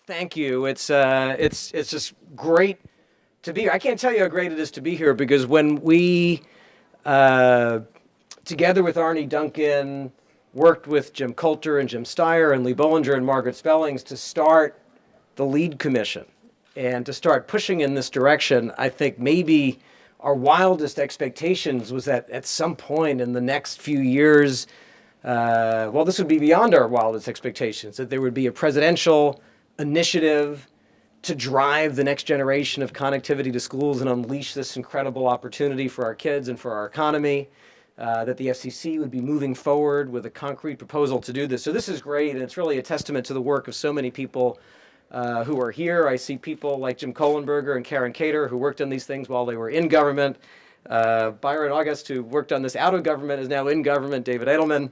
Thank you. It's just great to be here. I can't tell you how great it is to be here because when we, uh, together with Arnie Duncan, worked with Jim Coulter and Jim Steyer and Lee Bollinger and Margaret Spellings to start the LEAD Commission and to start pushing in this direction, I think maybe our wildest expectations was that at some point in the next few years, well, this would be beyond our wildest expectations, that there would be a presidential initiative to drive the next generation of connectivity to schools and unleash this incredible opportunity for our kids and for our economy, that the FCC would be moving forward with a concrete proposal to do this. So this is great, and it's really a testament to the work of so many people who are here. I see people like Jim Kohlenberger and Karen Cater who worked on these things while they were in government. Byron August, who worked on this out of government, is now in government. David Edelman.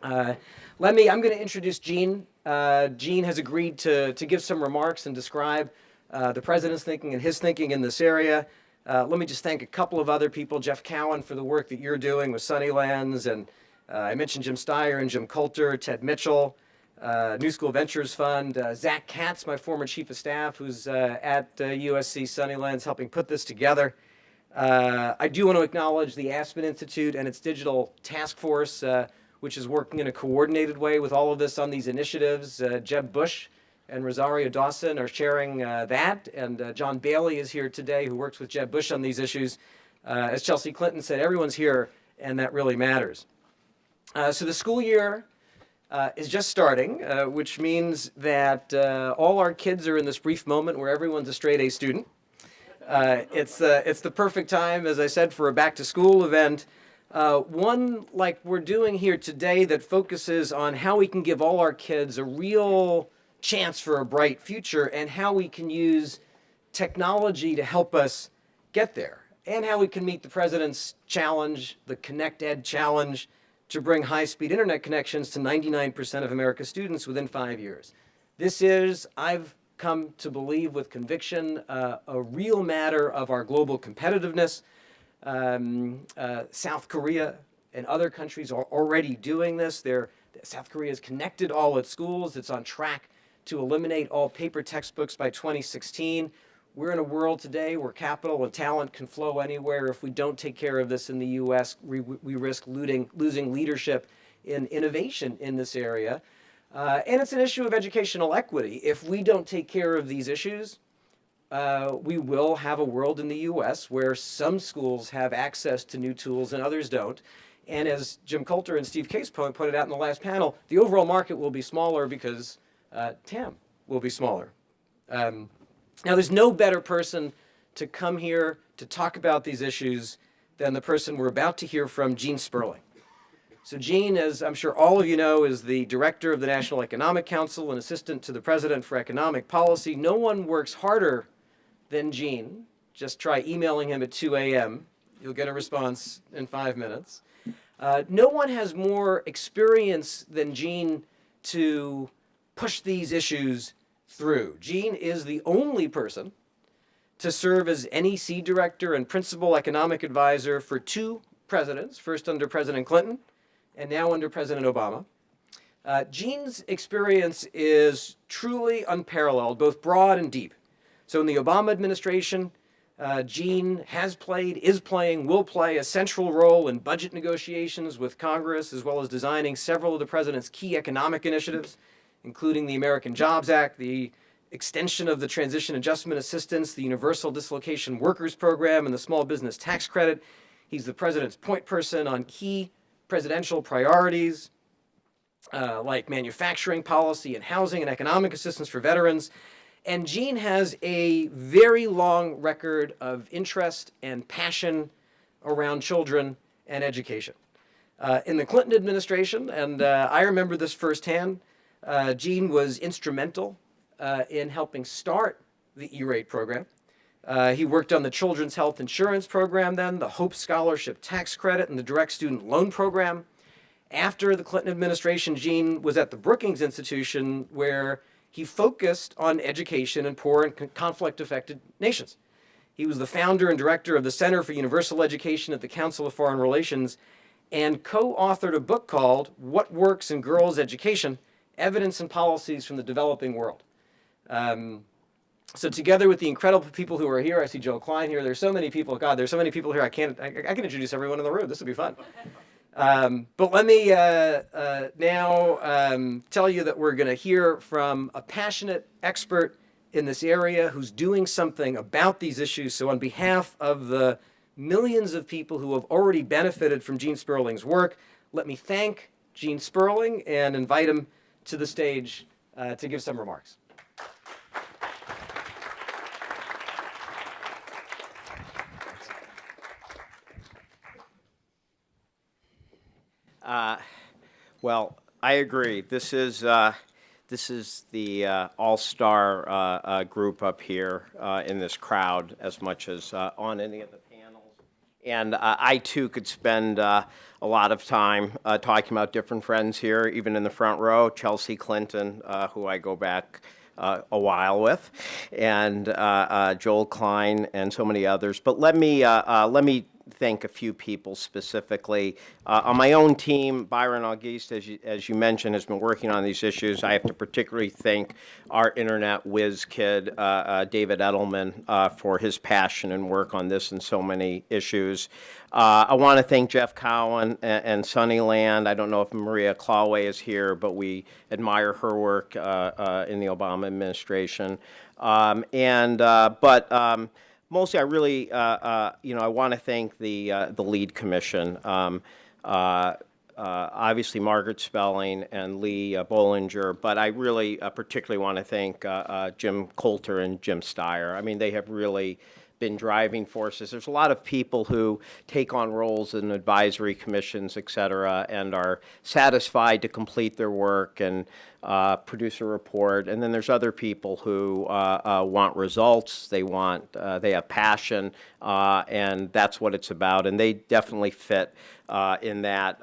I'm going to introduce Gene. Gene has agreed to give some remarks and describe the president's thinking and his thinking in this area. Let me just thank a couple of other people, Jeff Cowan, for the work that you're doing with Sunnylands, and I mentioned Jim Steyer and Jim Coulter, Ted Mitchell, New School Ventures Fund, Zach Katz, my former chief of staff, who's at USC Sunnylands helping put this together. I do want to acknowledge the Aspen Institute and its digital task force, which is working in a coordinated way with all of this on these initiatives. Jeb Bush and Rosario Dawson are sharing that, and John Bailey is here today, who works with Jeb Bush on these issues. As Chelsea Clinton said, everyone's here, and that really matters. So the school year is just starting, which means that all our kids are in this brief moment where everyone's a straight A student. It's the perfect time, as I said, for a back-to-school event. One like we're doing here today that focuses on how we can give all our kids a real chance for a bright future and how we can use technology to help us get there and how we can meet the president's challenge, the Connect Ed challenge, to bring high-speed internet connections to 99% of America's students within 5 years. This is, I've come to believe with conviction, a real matter of our global competitiveness. South Korea and other countries are already doing this. South Korea has connected all its schools. It's on track to eliminate all paper textbooks by 2016. We're in a world today where capital and talent can flow anywhere. If we don't take care of this in the U.S., we risk losing leadership in innovation in this area. And it's an issue of educational equity. If we don't take care of these issues, we will have a world in the U.S. where some schools have access to new tools and others don't. And as Jim Coulter and Steve Case pointed out in the last panel, the overall market will be smaller because TAM will be smaller. Now, there's no better person to come here to talk about these issues than the person we're about to hear from, Gene Sperling. So Gene, as I'm sure all of you know, is the director of the National Economic Council and assistant to the president for economic policy. No one works harder than Gene. Just try emailing him at 2 a.m. You'll get a response in 5 minutes. No one has more experience than Gene to push these issues through. Gene is the only person to serve as NEC director and principal economic advisor for 2 presidents, first under President Clinton and now under President Obama. Gene's experience is truly unparalleled, both broad and deep. So in the Obama administration, Gene has played, is playing, will play a central role in budget negotiations with Congress, as well as designing several of the president's key economic initiatives, including the American Jobs Act, the extension of the Transition Adjustment Assistance, the Universal Dislocation Workers Program, and the Small Business Tax Credit. He's the president's point person on key presidential priorities like manufacturing policy and housing and economic assistance for veterans. And Gene has a very long record of interest and passion around children and education. In the Clinton administration, and I remember this firsthand, Gene was instrumental in helping start the E-rate program. He worked on the Children's Health Insurance Program then, the Hope Scholarship Tax Credit, and the Direct Student Loan Program. After the Clinton administration, Gene was at the Brookings Institution, where he focused on education in poor and conflict-affected nations. He was the founder and director of the Center for Universal Education at the Council of Foreign Relations and co-authored a book called What Works in Girls' Education: Evidence and Policies from the Developing World. So together with the incredible people who are here, I see Joel Klein here. There's so many people. God, there's so many people here. I can introduce everyone in the room. This will be fun. But let me now tell you that we're going to hear from a passionate expert in this area who's doing something about these issues. So on behalf of the millions of people who have already benefited from Gene Sperling's work, let me thank Gene Sperling and invite him to the stage to give some remarks. Well, I agree. This is the all-star group up here in this crowd, as much as on any of the panels. And I too could spend a lot of time talking about different friends here, even in the front row. Chelsea Clinton, who I go back a while with, and Joel Klein, and so many others. But let me thank a few people specifically. On my own team, Byron Auguste, as you mentioned, has been working on these issues. I have to particularly thank our internet whiz kid, David Edelman, for his passion and work on this and so many issues. I want to thank Jeff Cowan and Sunnyland. I don't know if Maria Claway is here, but we admire her work in the Obama administration. Mostly, I really, I want to thank the lead commission. Obviously, Margaret Spelling and Lee Bollinger, but I really particularly want to thank Jim Coulter and Jim Steyer. I mean, they have really been driving forces. There's a lot of people who take on roles in advisory commissions, et cetera, and are satisfied to complete their work and produce a report. And then there's other people who want results. They have passion, and that's what it's about. And they definitely fit in that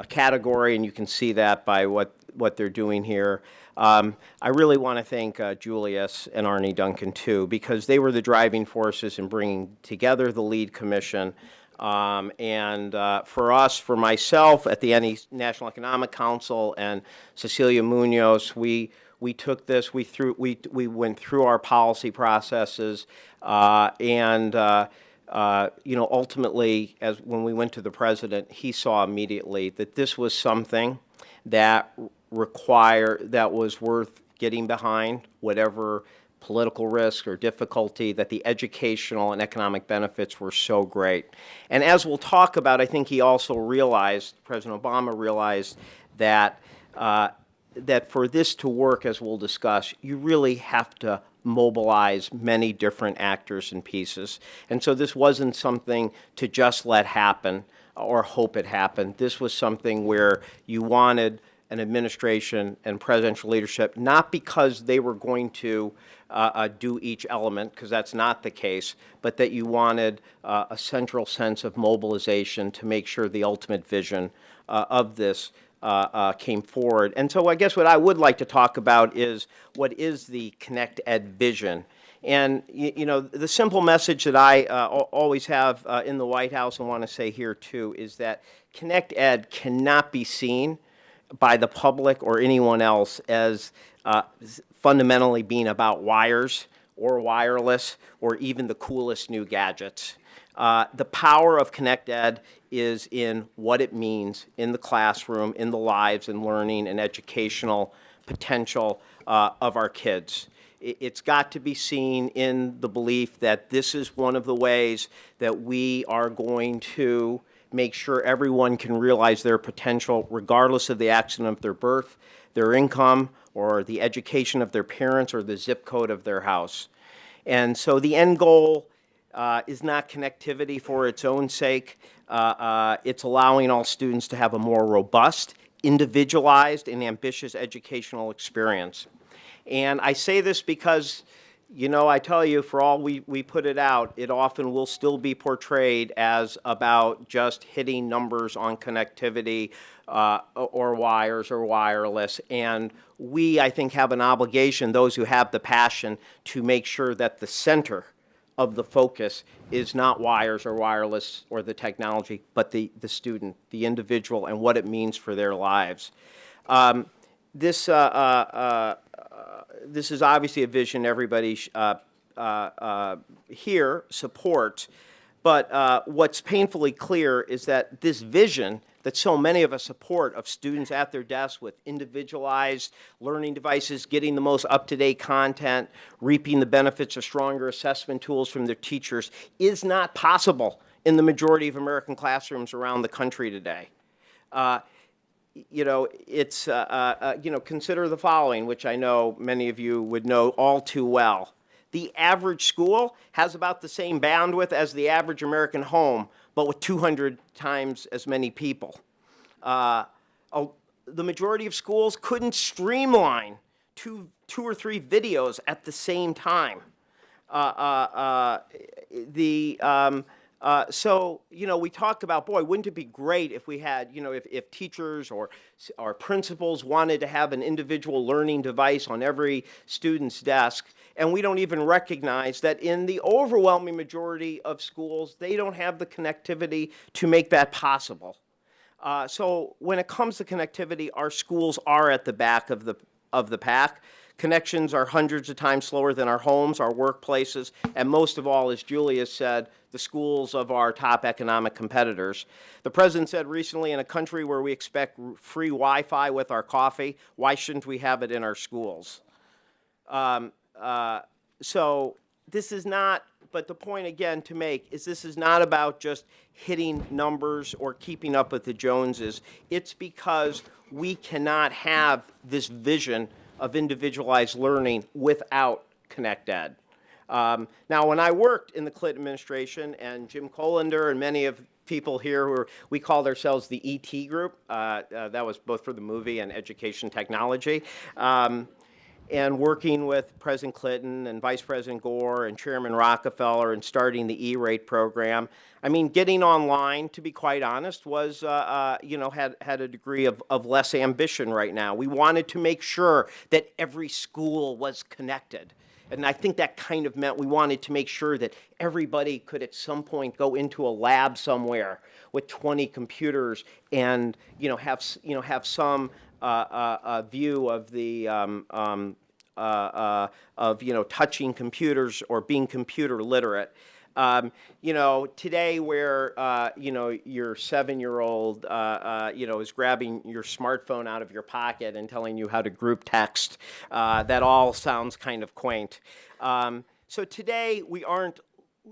category, and you can see that by what they're doing here. I really want to thank Julius and Arnie Duncan, too, because they were the driving forces in bringing together the lead commission. For us, for myself, at the National Economic Council, and Cecilia Munoz, we took this, we went through our policy processes, ultimately, when we went to the president, he saw immediately that this was something that was worth getting behind, whatever political risk or difficulty, that the educational and economic benefits were so great. And as we'll talk about, I think he also realized, President Obama realized, that for this to work, as we'll discuss, you really have to mobilize many different actors and pieces. And so this wasn't something to just let happen or hope it happened. This was something where you wanted an administration and presidential leadership, not because they were going to do each element, because that's not the case, but that you wanted a central sense of mobilization to make sure the ultimate vision of this came forward. And so I guess what I would like to talk about is what is the Connect Ed vision. And the simple message that I always have in the White House and want to say here too is that Connect Ed cannot be seen by the public or anyone else as fundamentally being about wires or wireless or even the coolest new gadgets. The power of Connect Ed is in what it means in the classroom, in the lives and learning and educational potential of our kids. It's got to be seen in the belief that this is one of the ways that we are going to make sure everyone can realize their potential regardless of the accident of their birth, their income, or the education of their parents, or the zip code of their house. And so the end goal is not connectivity for its own sake. It's allowing all students to have a more robust, individualized, and ambitious educational experience. And I say this because, I tell you, for all we put it out, it often will still be portrayed as about just hitting numbers on connectivity or wires or wireless. And we, I think, have an obligation, those who have the passion, to make sure that the center of the focus is not wires or wireless or the technology, but the student, the individual, and what it means for their lives. this this is obviously a vision everybody here supports, but what's painfully clear is that this vision that so many of us support of students at their desks with individualized learning devices, getting the most up-to-date content, reaping the benefits of stronger assessment tools from their teachers is not possible in the majority of American classrooms around the country today. You know, it's, you know, consider the following, which I know many of you would know all too well. The average school has about the same bandwidth as the average American home, but with 200 times as many people. The majority of schools couldn't streamline two or three videos at the same time. So, you know, we talk about, boy, wouldn't it be great if we had, you know, if teachers or principals wanted to have an individual learning device on every student's desk, and we don't even recognize that in the overwhelming majority of schools, they don't have the connectivity to make that possible. So when it comes to connectivity, our schools are at the back of the pack. Connections are hundreds of times slower than our homes, our workplaces, and most of all, as Julia said, the schools of our top economic competitors. The president said recently, in a country where we expect free Wi-Fi with our coffee, why shouldn't we have it in our schools? So this is not, but the point again to make is this is not about just hitting numbers or keeping up with the Joneses. It's because we cannot have this vision of individualized learning without ConnectEd. Now, when I worked in the Clinton administration, and Jim Colander and many of people here we called ourselves the ET group. That was both for the movie and education technology. And working with President Clinton and Vice President Gore and Chairman Rockefeller and starting the E-rate program. I mean, getting online, to be quite honest, was, you know, had a degree of less ambition right now. We wanted to make sure that every school was connected. And I think that kind of meant we wanted to make sure that everybody could at some point go into a lab somewhere with 20 computers and, you know, have some view of the of, you know, touching computers or being computer literate. You know, today where, you know, your 7-year-old, you know, is grabbing your smartphone out of your pocket and telling you how to group text, that all sounds kind of quaint. So today we aren't,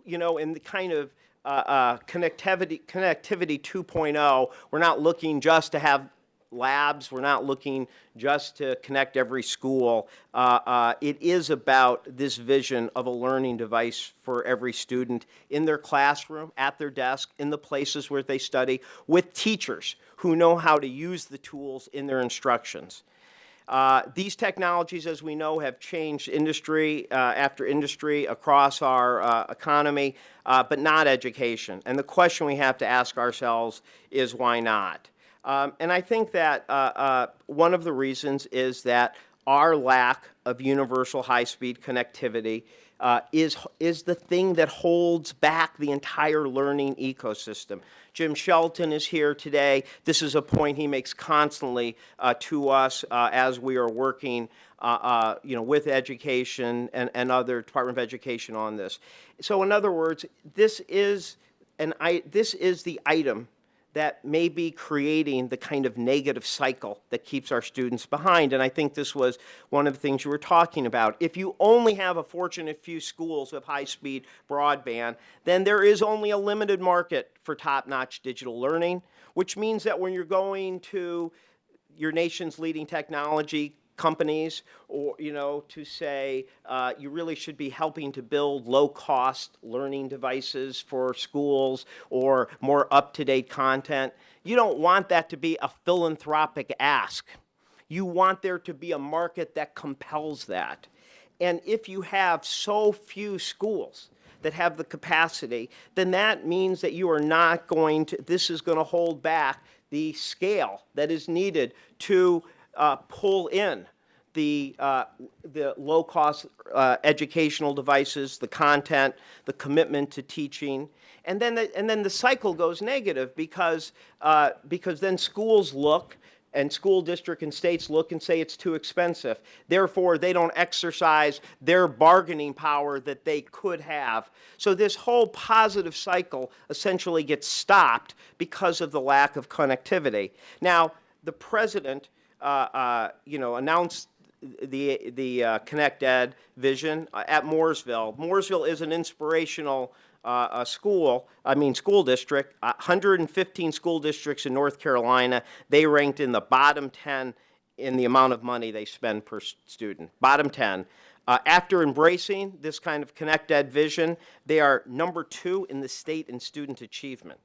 you know, in the kind of connectivity 2.0, we're not looking just to have labs. We're not looking just to connect every school. It is about this vision of a learning device for every student in their classroom, at their desk, in the places where they study, with teachers who know how to use the tools in their instructions. These technologies, as we know, have changed industry after industry across our economy, but not education. And the question we have to ask ourselves is, why not? And I think that one of the reasons is that our lack of universal high-speed connectivity is the thing that holds back the entire learning ecosystem. Jim Shelton is here today. This is a point he makes constantly to us as we are working you know, with education and other Department of Education on this. So in other words, this is the item that may be creating the kind of negative cycle that keeps our students behind. And I think this was one of the things you were talking about. If you only have a fortunate few schools with high-speed broadband, then there is only a limited market for top-notch digital learning, which means that when you're going to your nation's leading technology companies, or, you know, to say you really should be helping to build low-cost learning devices for schools or more up-to-date content. You don't want that to be a philanthropic ask. You want there to be a market that compels that. And if you have so few schools that have the capacity, then that means that you are not going to, this is going to hold back the scale that is needed to pull in the low-cost educational devices, the content, the commitment to teaching, and then the cycle goes negative because then schools look and school district and states look and say it's too expensive. Therefore, they don't exercise their bargaining power that they could have. So this whole positive cycle essentially gets stopped because of the lack of connectivity. Now, the president, announced the Connect Ed vision at Mooresville. Mooresville is an inspirational school district. 115 school districts in North Carolina. They ranked in the bottom 10 in the amount of money they spend per student. Bottom 10. After embracing this kind of Connect Ed vision, they are number 2 in the state in student achievement.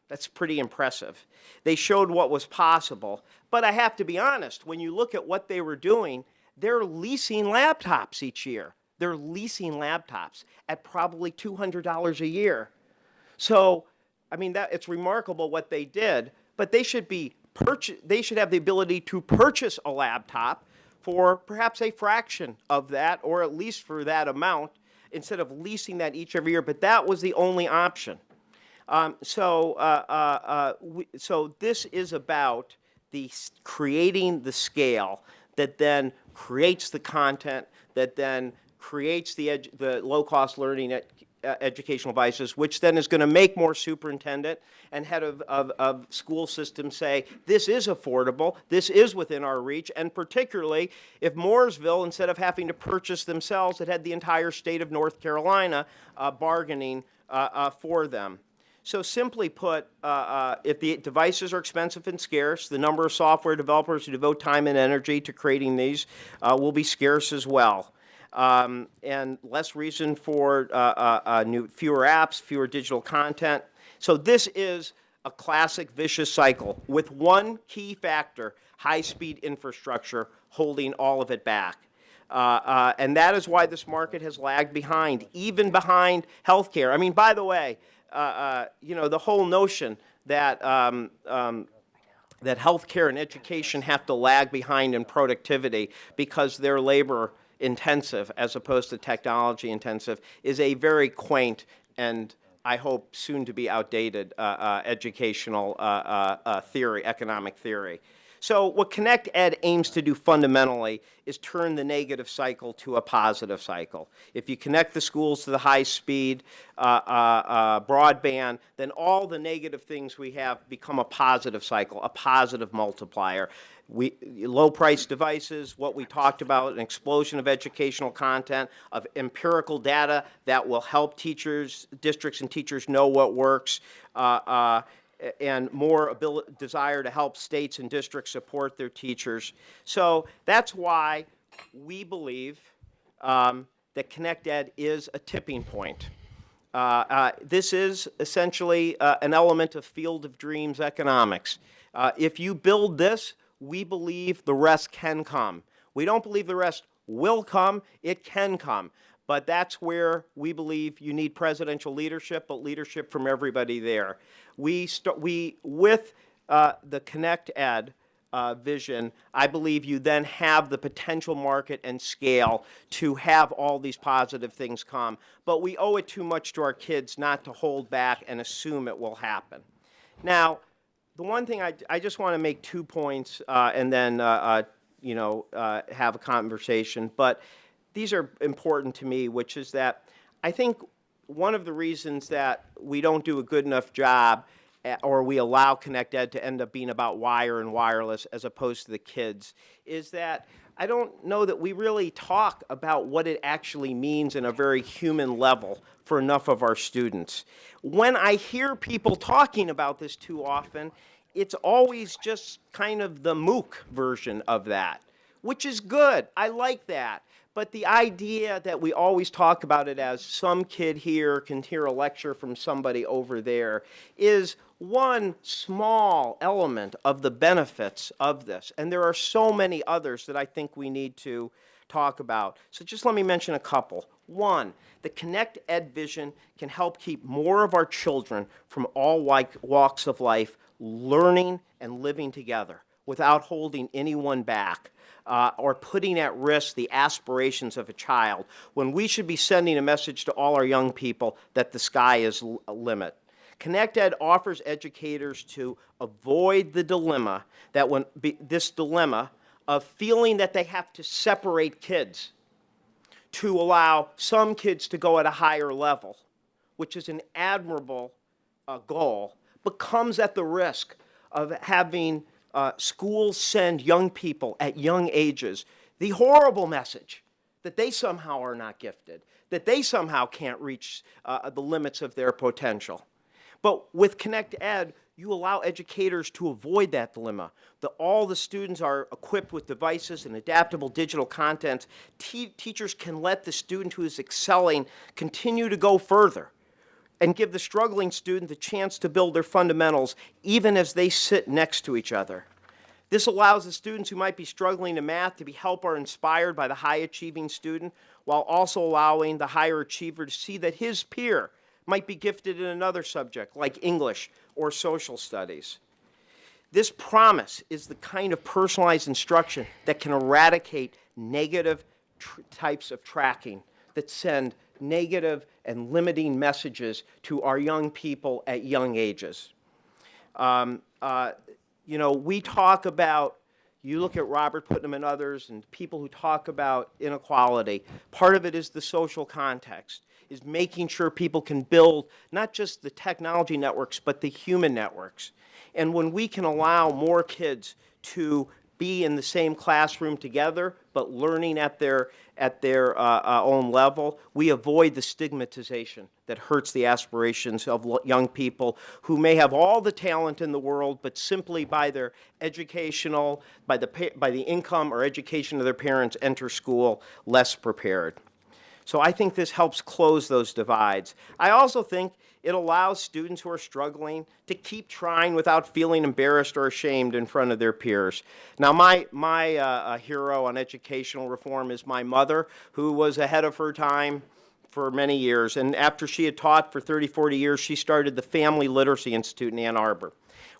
That's pretty impressive. They showed what was possible. But I have to be honest, when you look at what they were doing, they're leasing laptops each year. They're leasing laptops at probably $200 a year. So, it's remarkable what they did, but they should have the ability to purchase a laptop for perhaps a fraction of that, or at least for that amount, instead of leasing that each every year. But that was the only option. So this is about creating the scale that then creates the content, that then creates the low-cost learning educational devices, which then is going to make more superintendent and head of school systems say, this is affordable, this is within our reach, and particularly if Mooresville, instead of having to purchase themselves, it had the entire state of North Carolina bargaining for them. So simply put, if the devices are expensive and scarce, the number of software developers who devote time and energy to creating these will be scarce as well. And less reason for fewer apps, fewer digital content. So this is a classic vicious cycle with one key factor, high-speed infrastructure, holding all of it back. And that is why this market has lagged behind, even behind healthcare. By the way, the whole notion that that healthcare and education have to lag behind in productivity because they're labor intensive as opposed to technology intensive is a very quaint and I hope soon to be outdated educational theory, economic theory. So what Connect Ed aims to do fundamentally is turn the negative cycle to a positive cycle. If you connect the schools to the high-speed broadband, then all the negative things we have become a positive cycle, a positive multiplier. Low-price devices, what we talked about, an explosion of educational content, of empirical data that will help teachers, districts and teachers know what works, and more desire to help states and districts support their teachers. So that's why we believe that Connect Ed is a tipping point. This is essentially an element of field of dreams economics. If you build this, we believe the rest can come. We don't believe the rest will come. It can come. But that's where we believe you need presidential leadership, but leadership from everybody there. With the Connect Ed vision, I believe you then have the potential market and scale to have all these positive things come. But we owe it too much to our kids not to hold back and assume it will happen. Now, the one thing I just want to make 2 points and then have a conversation. But these are important to me, which is that I think one of the reasons that we don't do a good enough job or we allow Connect Ed to end up being about wire and wireless as opposed to the kids is that I don't know that we really talk about what it actually means in a very human level for enough of our students. When I hear people talking about this too often, it's always just kind of the MOOC version of that, which is good. I like that. But the idea that we always talk about it as some kid here can hear a lecture from somebody over there is one small element of the benefits of this. And there are so many others that I think we need to talk about. So just let me mention a couple. One, the Connect Ed vision can help keep more of our children from all walks of life learning and living together without holding anyone back. Or putting at risk the aspirations of a child, when we should be sending a message to all our young people that the sky is a limit. Connect Ed offers educators to avoid the dilemma this dilemma of feeling that they have to separate kids to allow some kids to go at a higher level, which is an admirable goal, but comes at the risk of having schools send young people at young ages the horrible message that they somehow are not gifted, that they somehow can't reach the limits of their potential. But with Connect Ed, you allow educators to avoid that dilemma. All the students are equipped with devices and adaptable digital content. Teachers can let the student who is excelling continue to go further and give the struggling student the chance to build their fundamentals even as they sit next to each other. This allows the students who might be struggling in math to be helped or inspired by the high-achieving student, while also allowing the higher achiever to see that his peer might be gifted in another subject, like English or social studies. This promise is the kind of personalized instruction that can eradicate negative types of tracking that send negative and limiting messages to our young people at young ages. You know, we talk about, you look at Robert Putnam and others and people who talk about inequality. Part of it is the social context, is making sure people can build not just the technology networks, but the human networks. And when we can allow more kids to be in the same classroom together, but learning at their own level, we avoid the stigmatization that hurts the aspirations of young people who may have all the talent in the world, but simply by their educational, by the income or education of their parents, enter school less prepared. So I think this helps close those divides. I also think it allows students who are struggling to keep trying without feeling embarrassed or ashamed in front of their peers. Now, my hero on educational reform is my mother, who was ahead of her time for many years. And after she had taught for 30, 40 years, she started the Family Literacy Institute in Ann Arbor,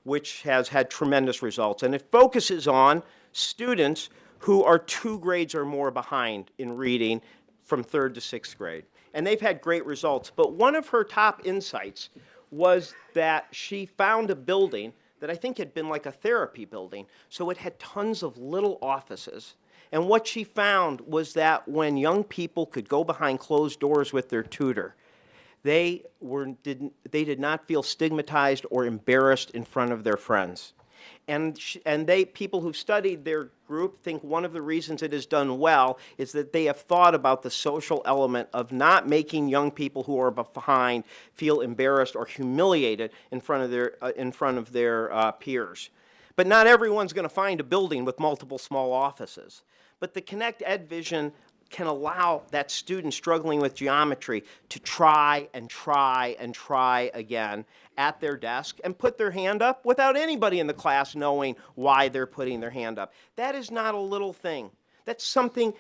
which has had tremendous results. And it focuses on students who are 2 grades or more behind in reading from 3rd to 6th grade. And they've had great results. But one of her top insights was that she found a building that I think had been like a therapy building. So it had tons of little offices. And what she found was that when young people could go behind closed doors with their tutor, they did not feel stigmatized or embarrassed in front of their friends. And people who've studied their group think one of the reasons it has done well is that they have thought about the social element of not making young people who are behind feel embarrassed or humiliated in front of their peers. But not everyone's going to find a building with multiple small offices. But the Connect Ed vision can allow that student struggling with geometry to try and try and try again at their desk and put their hand up without anybody in the class knowing why they're putting their hand up. That is not a little thing. That's something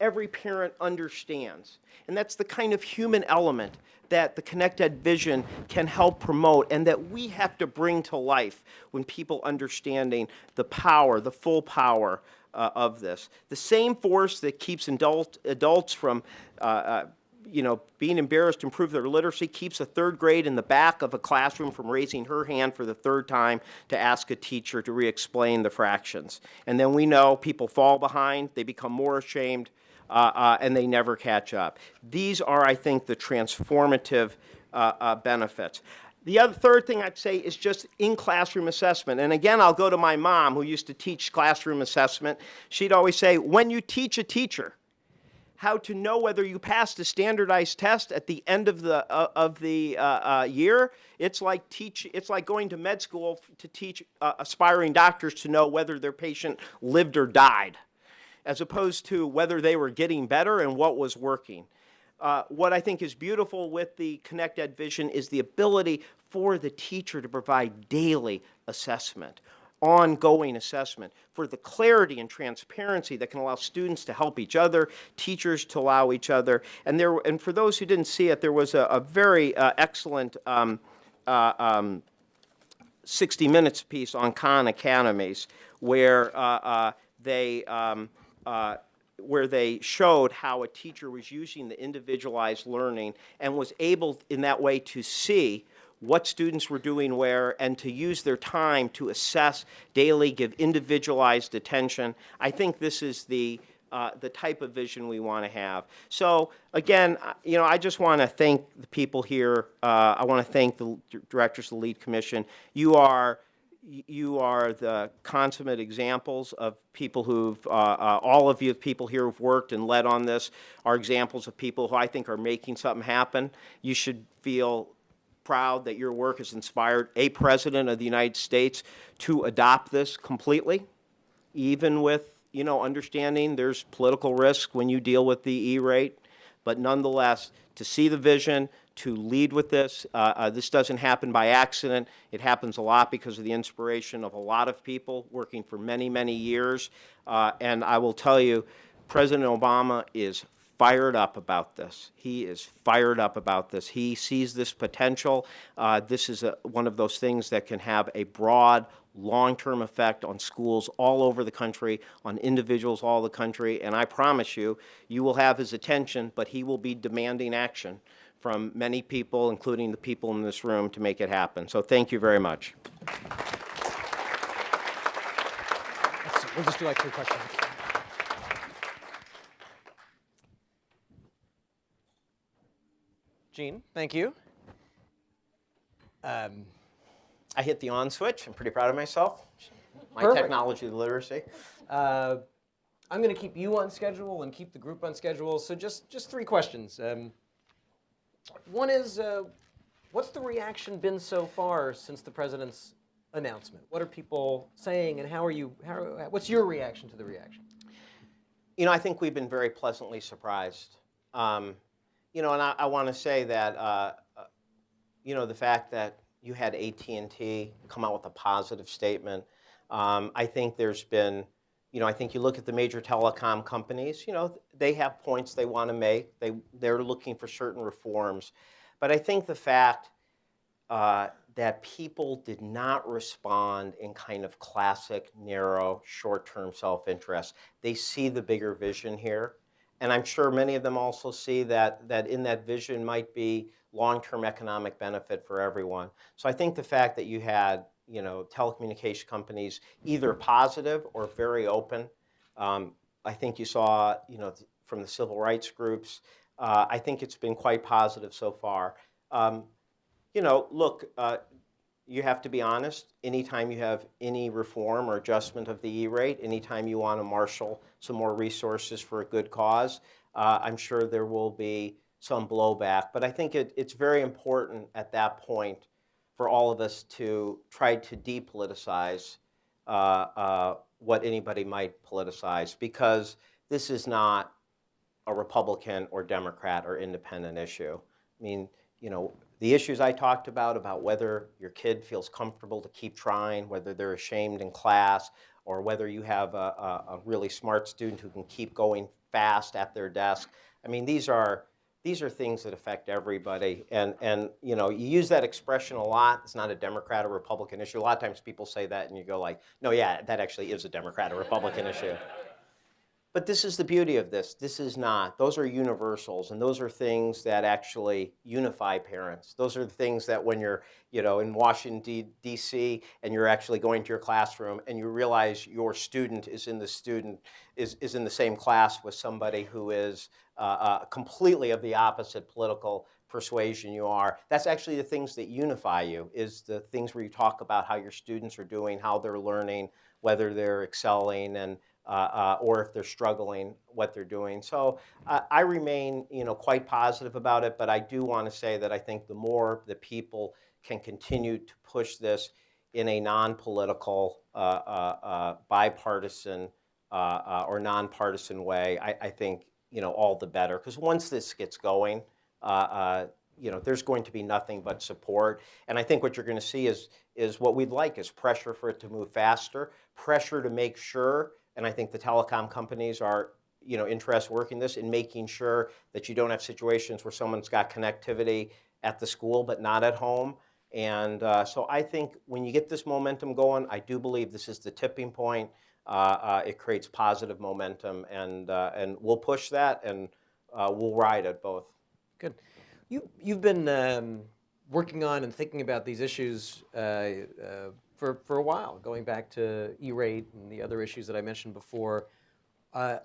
every parent understands. And that's the kind of human element that the Connect Ed vision can help promote and that we have to bring to life when people understanding the power, the full power of this. The same force that keeps adults from being embarrassed to improve their literacy keeps a 3rd grade in the back of a classroom from raising her hand for the 3rd time to ask a teacher to re-explain the fractions. And then we know people fall behind, they become more ashamed, and they never catch up. These are, I think, the transformative benefits. The third thing I'd say is just in-classroom assessment. And again, I'll go to my mom, who used to teach classroom assessment. She'd always say, when you teach a teacher how to know whether you passed a standardized test at the end of the year, it's like going to med school to teach aspiring doctors to know whether their patient lived or died, as opposed to whether they were getting better and what was working. What I think is beautiful with the Connect Ed vision is the ability for the teacher to provide daily assessment, ongoing assessment, for the clarity and transparency that can allow students to help each other, teachers to allow each other. And for those who didn't see it, there was a very excellent 60 Minutes piece on Khan Academies where they showed how a teacher was using the individualized learning and was able in that way to see what students were doing where, and to use their time to assess daily, give individualized attention. I think this is the type of vision we want to have. So again, I just want to thank the people here. I want to thank the directors of the LEAD Commission. You are the consummate examples of people who've, all of you people here who've worked and led on this are examples of people who I think are making something happen. You should feel proud that your work has inspired a president of the United States to adopt this completely, even with, understanding there's political risk when you deal with the E-rate, but nonetheless, to see the vision, to lead with this. This doesn't happen by accident. It happens a lot because of the inspiration of a lot of people working for many, many years. And I will tell you, President Obama is fired up about this. He is fired up about this. He sees this potential. This is one of those things that can have a broad, long-term effect on schools all over the country, on individuals all over the country, and I promise you, you will have his attention, but he will be demanding action from many people, including the people in this room, to make it happen. So thank you very much. We'll just do like 3 questions. Gene, thank you. I hit the on switch. I'm pretty proud of myself. My Perfect. technology literacy. I'm going to keep you on schedule and keep the group on schedule. So just 3 questions. One is, what's the reaction been so far since the president's announcement? What are people saying, and what's your reaction to the reaction? I think we've been very pleasantly surprised. And I want to say that, the fact that you had AT&T come out with a positive statement. I think there's been, I think you look at the major telecom companies, they have points they want to make. They're looking for certain reforms. But I think the fact that people did not respond in kind of classic, narrow, short-term self-interest. They see the bigger vision here. And I'm sure many of them also see that in that vision might be long-term economic benefit for everyone. So I think the fact that you had, telecommunication companies either positive or very open, I think you saw, from the civil rights groups, I think it's been quite positive so far. Look, you have to be honest. Anytime you have any reform or adjustment of the E-rate, anytime you want to marshal some more resources for a good cause, I'm sure there will be some blowback. But I think it's very important at that point for all of us to try to depoliticize what anybody might politicize, because this is not a Republican or Democrat or independent issue. I mean, the issues I talked about whether your kid feels comfortable to keep trying, whether they're ashamed in class, or whether you have a really smart student who can keep going fast at their desk. I mean, these are things that affect everybody. And you use that expression a lot. It's not a Democrat or Republican issue. A lot of times people say that and you go like, no, yeah, that actually is a Democrat or Republican issue. But this is the beauty of this. This is not. Those are universals, and those are things that actually unify parents. Those are the things that when you're, in Washington, D.C., and you're actually going to your classroom and you realize your student is in the same class with somebody who is completely of the opposite political persuasion you are. That's actually the things that unify you, is the things where you talk about how your students are doing, how they're learning, whether they're excelling, and or if they're struggling, what they're doing. So I remain, quite positive about it, but I do want to say that I think the more the people can continue to push this in a non-political, bipartisan, or nonpartisan way, I think, all the better. Because once this gets going, there's going to be nothing but support. And I think what you're going to see is what we'd like is pressure for it to move faster, pressure to make sure. And I think the telecom companies are, interested working this in making sure that you don't have situations where someone's got connectivity at the school but not at home. And so I think when you get this momentum going, I do believe this is the tipping point. It creates positive momentum, and we'll push that, and we'll ride it both. Good. You've been working on and thinking about these issues for a while, going back to E-rate and the other issues that I mentioned before. Uh,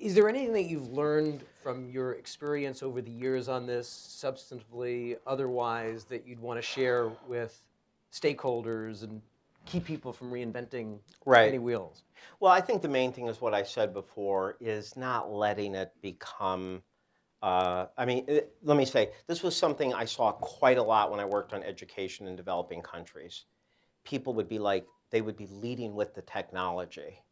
is there anything that you've learned from your experience over the years on this, substantively, otherwise, that you'd want to share with stakeholders and keep people from reinventing any Right. wheels? Well, I think the main thing is what I said before, is not letting it become, let me say, this was something I saw quite a lot when I worked on education in developing countries. People would be like, they would be leading with the technology,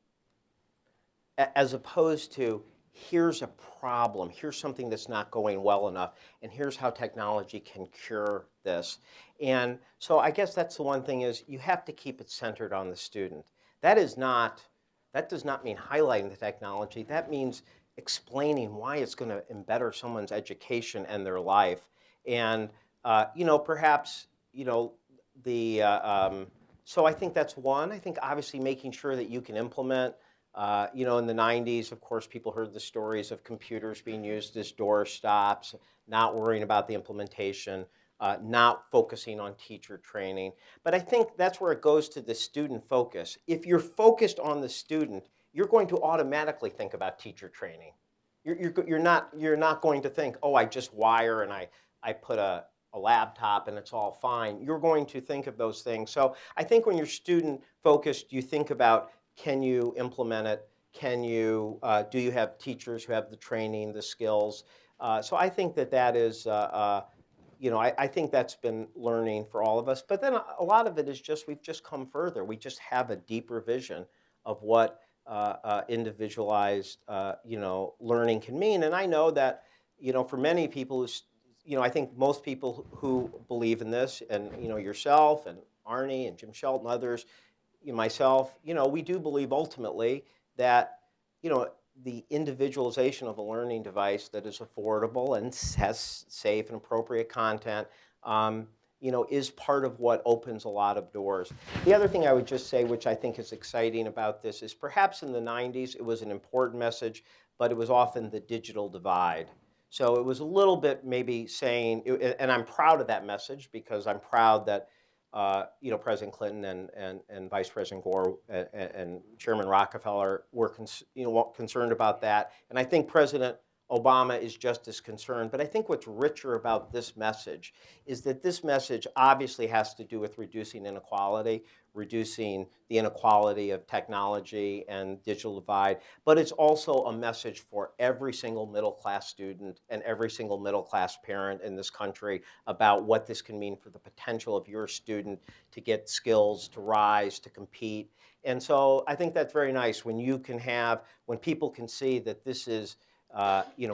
as opposed to, here's a problem, here's something that's not going well enough, and here's how technology can cure this. And so I guess that's the one thing, is you have to keep it centered on the student. That is not, that does not mean highlighting the technology. That means explaining why it's going to better someone's education and their life. And perhaps, the so I think that's one. I think obviously making sure that you can implement. In the 90s, of course, people heard the stories of computers being used as door stops, not worrying about the implementation, not focusing on teacher training. But I think that's where it goes to the student focus. If you're focused on the student, you're going to automatically think about teacher training. You're not going to think, oh, I just wire and I put a laptop and it's all fine. You're going to think of those things. So I think when you're student focused, you think about, can you implement it? Do you have teachers who have the training, the skills? So I think that is, I think that's been learning for all of us. But then a lot of it is just, we've just come further. We just have a deeper vision of what individualized, learning can mean. And I know that, for many people, I think most people who believe in this, and, yourself and Arnie and Jim Shelton, others, myself, we do believe ultimately that, the individualization of a learning device that is affordable and has safe and appropriate content, is part of what opens a lot of doors. The other thing I would just say, which I think is exciting about this, is perhaps in the 90s it was an important message, but it was often the digital divide. So it was a little bit maybe saying, and I'm proud of that message, because I'm proud that President Clinton and Vice President Gore and Chairman Rockefeller were concerned about that. And I think President Obama is just as concerned. But I think what's richer about this message is that this message obviously has to do with reducing inequality, reducing the inequality of technology and digital divide, but it's also a message for every single middle-class student and every single middle-class parent in this country about what this can mean for the potential of your student to get skills, to rise, to compete. And so I think that's very nice when when people can see that this is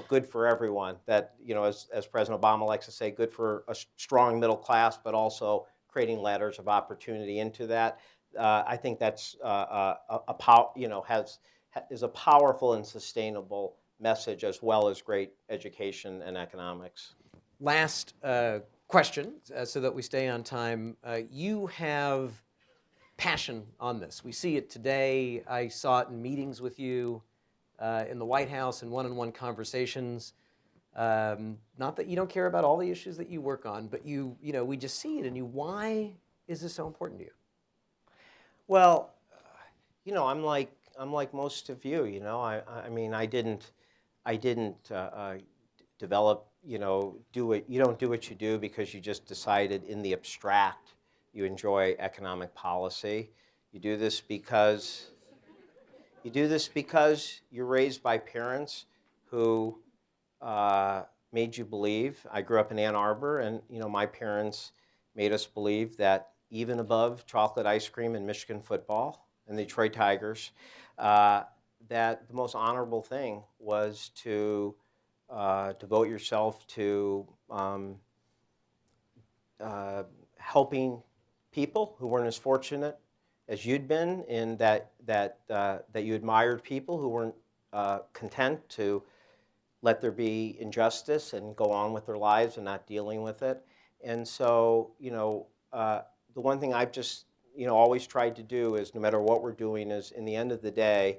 good for everyone, that, as President Obama likes to say, good for a strong middle class, but also creating ladders of opportunity into that. I think that's is a powerful and sustainable message, as well as great education and economics. Last question, so that we stay on time. You have passion on this. We see it today. I saw it in meetings with you in the White House and one-on-one conversations. Not that you don't care about all the issues that you work on, but we just see it in you. Why is this so important to you? Well, I'm like most of you. I mean, I didn't develop. Do it. You don't do what you do because you just decided in the abstract you enjoy economic policy. You do this because you're raised by parents who made you believe. I grew up in Ann Arbor, and my parents made us believe that even above chocolate ice cream and Michigan football and the Detroit Tigers, that the most honorable thing was to devote yourself to helping people who weren't as fortunate as you'd been, in that you admired people who weren't content to let there be injustice and go on with their lives and not dealing with it. And so, the one thing I've just, always tried to do is, no matter what we're doing, is in the end of the day,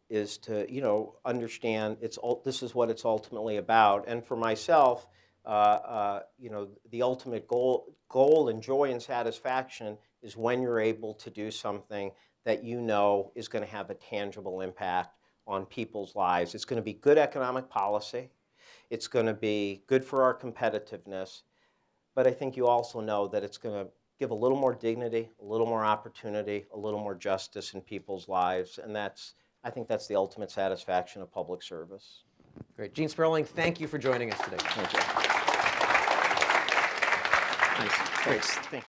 is to, understand this is what it's ultimately about. And for myself, the ultimate goal and joy and satisfaction is when you're able to do something that you know is going to have a tangible impact on people's lives. It's going to be good economic policy. It's going to be good for our competitiveness. But I think you also know that it's going to give a little more dignity, a little more opportunity, a little more justice in people's lives. And I think that's the ultimate satisfaction of public service. Great. Gene Sperling, thank you for joining us today. Thank you. Nice. Great. Thanks.